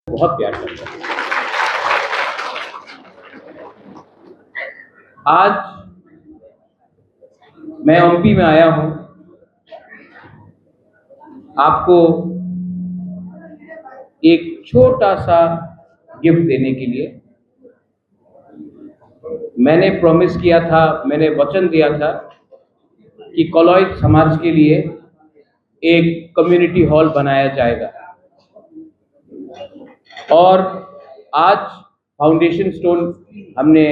बहुत प्यार करता हूँ। आज मैं एमपी में आया हूँ आपको एक छोटा सा गिफ्ट देने के लिए। मैंने प्रॉमिस किया था, मैंने वचन दिया था कि कोलॉयड समाज के लिए एक कम्युनिटी हॉल बनाया जाएगा और आज फाउंडेशन स्टोन हमने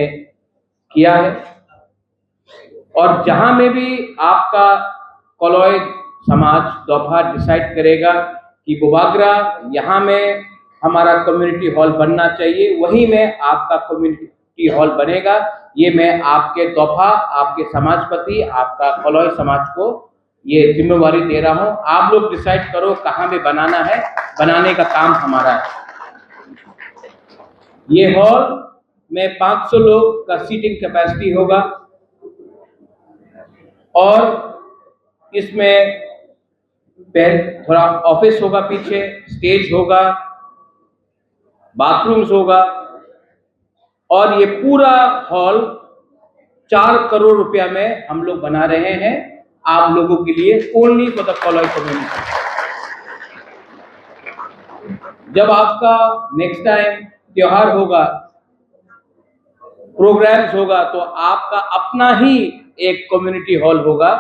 किया है। और जहां में भी आपका कोलॉयड समाज दफा डिसाइड करेगा कि बुबागरा यहाँ में हमारा कम्युनिटी हॉल बनना चाहिए, वहीं में आपका कम्युनिटी हॉल बनेगा। ये मैं आपके दफा, आपके समाजपति, आपका कोलॉयड समाज को ये जिम्मेवारी दे रहा हूं। आप लोग डिसाइड करो कहाँ में बनाना है, बनाने का काम हमारा है। ये हॉल में 500 लोग का सीटिंग कैपेसिटी होगा और इसमें थोड़ा ऑफिस होगा, पीछे स्टेज होगा, बाथरूम्स होगा और ये पूरा हॉल 4 करोड़ रुपया में हम लोग बना रहे हैं आप लोगों के लिए, only for the colloid community. जब आपका नेक्स्ट टाइम त्योहार होगा, प्रोग्राम्स होगा, तो आपका अपना ही एक कम्युनिटी हॉल होगा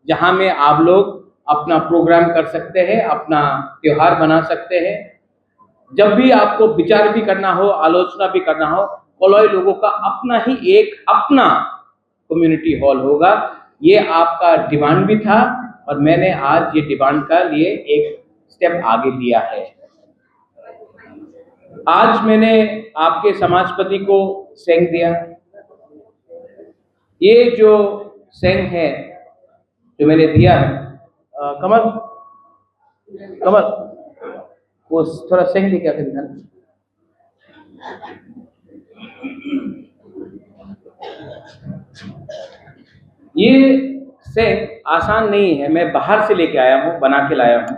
जहां में आप लोग अपना प्रोग्राम कर सकते हैं, अपना त्योहार बना सकते हैं। जब भी आपको विचार भी करना हो, आलोचना भी करना हो, कोलॉयड लोगों का अपना ही एक अपना कम्युनिटी हॉल होगा। ये आपका डिमांड भी था और मैंने आज ये डिमांड का लिए एक स्टेप आगे लिया है। आज मैंने आपके समाजपति को सेंग दिया। ये जो सेंग है जो मैंने दिया है, कमल वो थोड़ा सेंग लेके आके दिखाना। ये सेंग आसान नहीं है, मैं बाहर से लेके आया हूँ, बना के लाया हूँ।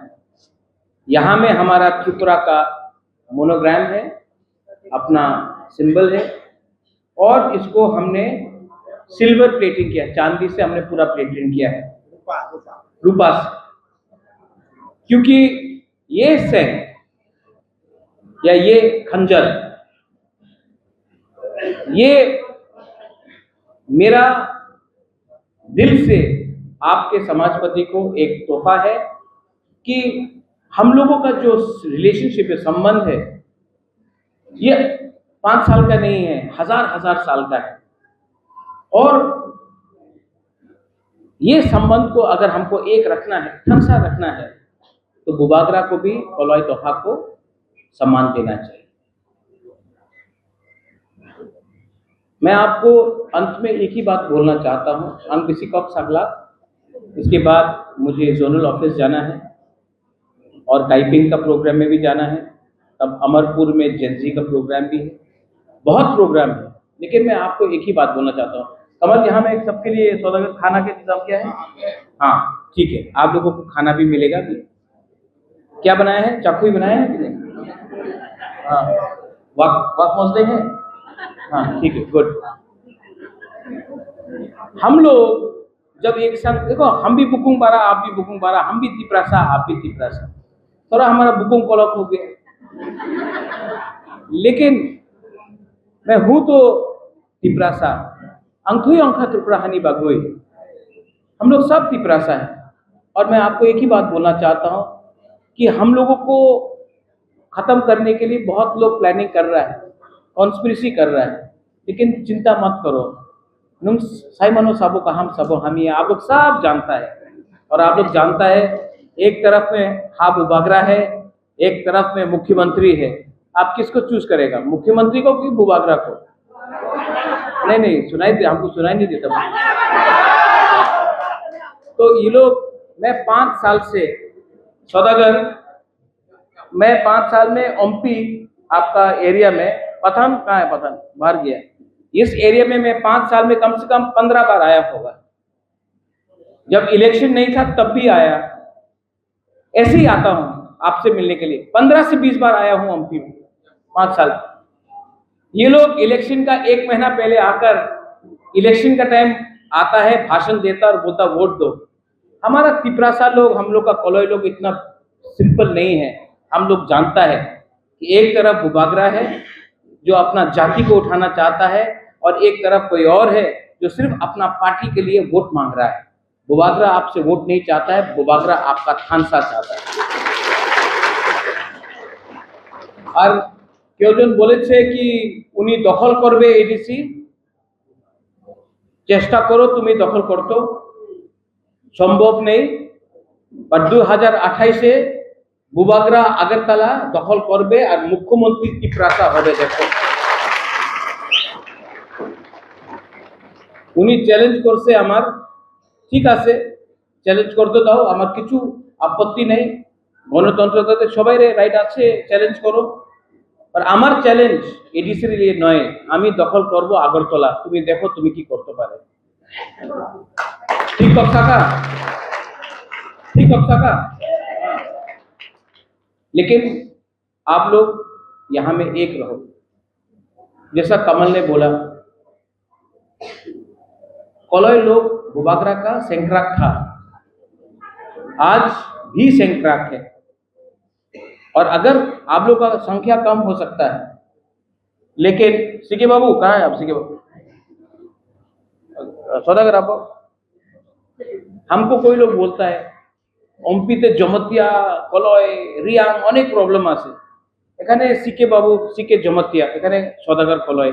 यहाँ में हमारा त्रिपुरा का मोनोग्राम है, अपना सिंबल है और इसको हमने सिल्वर प्लेटिंग किया, चांदी से हमने पूरा प्लेटिंग किया है, रूपा से। क्योंकि ये सेंग या ये खंजर, ये मेरा दिल से आपके समाजपति को एक तोहफा है कि हम लोगों का जो रिलेशनशिप है, संबंध है, ये 5 साल का नहीं है, हजार साल का है। और ये संबंध को अगर हमको एक रखना है, ठंसा रखना है, तो बुबागरा को भी कोलॉयड तोहफा को सम्मान देना चाहिए। मैं आपको अंत में एक ही बात बोलना चाहता हूं, अनबिसिकॉप सगला, इसके बाद मुझे जोनल ऑफिस जाना है और टाइपिंग का प्रोग्राम में भी जाना है। अब अमरपुर में जेंजी का प्रोग्राम भी है, बहुत प्रोग्राम है। लेकिन मैं आपको एक ही बात बोलना चाहता हूँ, कमल यहाँ में सबके लिए सौदागर खाना के इंतजाम किया है? हाँ ठीक है, आप लोगों को खाना भी मिलेगा भी। क्या बनाया है? चाकू ही बनाया है कि नहीं? हाँ, वाक मौसले हैं। हाँ ठीक है, गुड। हम लोग जब एक संग, देखो हम भी बुकुंग बारा, आप भी बुकुंग बारा, हम भी तिपरासा, आप भी तिपरासा, थोड़ा हमारा बुकुंग कॉलअप हो गया। लेकिन मैं हूं तो तिपरासा, अंकुई अंखा त्रिपुराहानी बागोई, हम लोग सब तिपरासा है। और मैं आपको एक ही बात बोलना चाहता हूं कि हम लोगों को खत्म करने के लिए बहुत लोग प्लानिंग कर रहा है, कॉन्स्पिरेसी कर रहा है, लेकिन चिंता मत करो। नुम साइमनो साबो का हम सबो हम, ये आप लोग सब जानता है। और आप लोग जानता है, एक तरफ में हा बुबागरा है, एक तरफ में मुख्यमंत्री है। आप किसको चूज करेगा, मुख्यमंत्री को कि बुबागरा को? नहीं सुनाई दे, हमको सुनाई नहीं देता। तो ये लोग, मैं 5 साल से सौदागर, मैं 5 साल में एमपी आपका एरिया में, पठान कहाँ है? पठान बाहर गया। इस एरिया में मैं 5 साल में कम से कम 15 बार आया होगा। जब इलेक्शन नहीं था तब भी आया, ऐसे ही आता हूं आपसे मिलने के लिए। 15 से 20 बार आया हूं एमपी में। 5 साल। ये लोग इलेक्शन का 1 महीना पहले आकर, इलेक्शन का टाइम आता है, भाषण देता और बोलता वोट दो। हमारा तिपरासा लोग, हम लोग का कोलोई लोग इतना सिंपल नहीं है। हम लोग जानता है कि एक तरफ बुबागरा है जो अपना जाति को उठाना चाहता है, और एक तरफ कोई और है जो सिर्फ अपना पार्टी के लिए वोट मांग रहा है। बुबागरा आपसे वोट नहीं चाहता है, बुबागरा आपका थानसा चाहता है। और কেউজন বলেছে কি উনি দখল করবে এডিসি, চেষ্টা করো তুমি দখল করতে, সম্ভব নেই। বা 2028-এ বুবাগরা আগরতলা দখল করবে আর মুখ্যমন্ত্রী তিপরাসা হবে। দেখো, উনি চ্যালেঞ্জ করছে আমার, ঠিক আছে চ্যালেঞ্জ করতে দাও, আমার কিছু আপত্তি নেই। গণতন্ত্রতে সবাই রাইট আছে, চ্যালেঞ্জ করো। আর আমার চ্যালেঞ্জ এডিসির লিয়ে নয়, আমি দখল করব আগরতলা, তুমি দেখো তুমি কি করতে পারে। ঠিক কথা का, ठीक का। लेकिन आप लोग यहां में एक रहो। जैसा कमल ने बोला, कोलोई लोग बुबागरा का सेंक्राक था, आज भी सेंक्राक है। और अगर आप लोग का संख्या कम हो सकता है, लेकिन सीके बाबू कहाँ है आप? सीके बाबू सौदागर आप, हमको कोई लोग बोलता है ओमपीते जमतिया कलय रियांग अनेक प्रॉब्लम আছে, এখানে सीके बाबू सीके जमतिया, এখানে সদাগর কলয়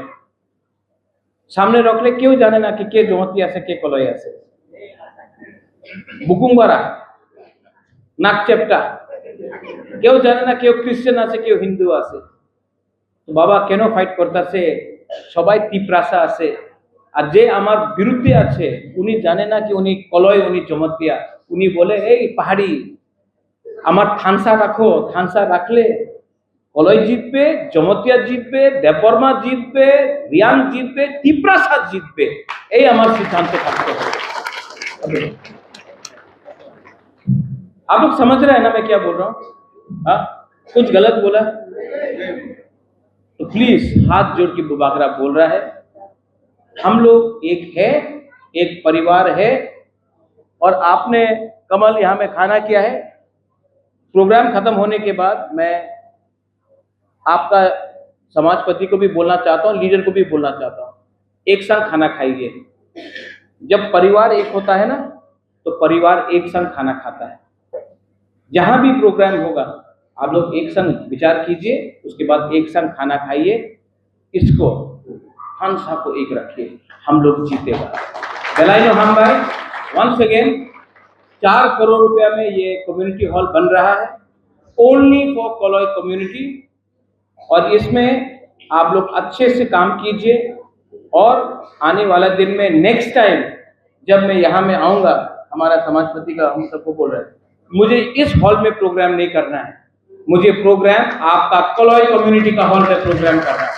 সামনে রাখলে কেউ জানে না কি কে জমতিয়া আছে কে কলয় আছে। বুকুমবাড়া, নাকচেপটা, কেউ জানে না কেউ খ্রিস্টান আছে কেউ হিন্দু আছে। তো বাবা কেন ফাইট করতেছে? সবাই তিপরাসা আছে। আর যে আমার বিরুদ্ধে আছে উনি জানে না কি উনি কলয়, উনি জমতিয়া। উনি বলে এই পাহাড়ি আমার থানসা রাখো, থানসা রাখলে কলয় জিতবে, জমতিয়া জিতবে, দেববর্মা জিতবে, রিয়াং জিতবে, তিপরাসা জিতবে। এই আমার সিদ্ধান্ত থাকতে হবে। आप लोग समझ रहे हैं ना मैं क्या बोल रहा हूँ? हाँ, कुछ गलत बोला तो प्लीज हाथ जोड़ के बुबागरा बोल रहा है, हम लोग एक है, एक परिवार है। और आपने कमल यहाँ में खाना किया है। प्रोग्राम खत्म होने के बाद मैं आपका समाजपति को भी बोलना चाहता हूँ, लीडर को भी बोलना चाहता हूँ, एक संग खाना खाइए। जब परिवार एक होता है ना, तो परिवार एक संग खाना खाता है। जहां भी प्रोग्राम होगा आप लोग एक संग विचार कीजिए, उसके बाद एक संग खाना खाइए, इसको थानसा को एक रखिए, हम लोग जीतेगा। गलाइनो हम भाई वंस अगेन 4 करोड़ रुपया में ये कम्युनिटी हॉल बन रहा है, ओनली फॉर कोलोई कम्युनिटी। और इसमें आप लोग अच्छे से काम कीजिए। और आने वाला दिन में नेक्स्ट टाइम जब मैं यहाँ में आऊँगा, हमारा समाजपति का हम सबको बोल रहे हैं, मुझे इस हॉल में प्रोग्राम नहीं करना है, मुझे प्रोग्राम आपका कोलोई कम्युनिटी का हॉल में प्रोग्राम करना है।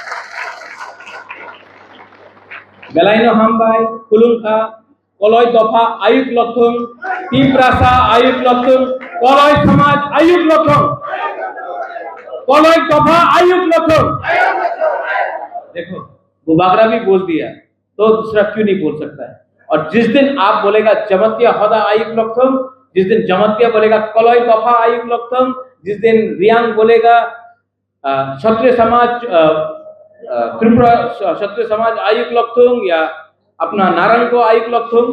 बेलाइनो हम भाई कुलुंखा कोलोई दफा आयुक्त लक्षण, तिपरासा आयुक्त लक्षण, कोलोई समाज आयुक्त लक्षण, कोलोई दफा आयुक्त लक्षण। देखो बुबागरा भी बोल दिया तो दूसरा क्यों नहीं बोल सकता है? और जिस दिन आप बोलेगा जमतिया हदा आयुक्त लक्षण, जिस दिन जमतिया बोलेगा कोलोई दफा आयुक्त लक्षण, जिस दिन रियांग बोलेगा क्षत्रिय समाज त्रिपुरा क्षत्रिय समाज आयुक्त लक्षण, या अपना नारायण को आयुक्त लक्षण,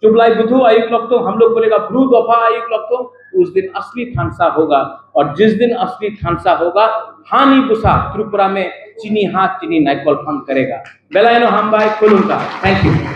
चुबलाई बुधु आयुक्त लक्षण, हम लोग बोलेगा ब्रू दफा आयुक्त लक्षण, उस दिन असली थानसा होगा। और जिस दिन असली थानसा होगा, हानि बुसा त्रिपुरा में चीनी हाथ चीनी नाइकल फन करेगा। बेलायनो हम भाई खुलूंगा। Thank you.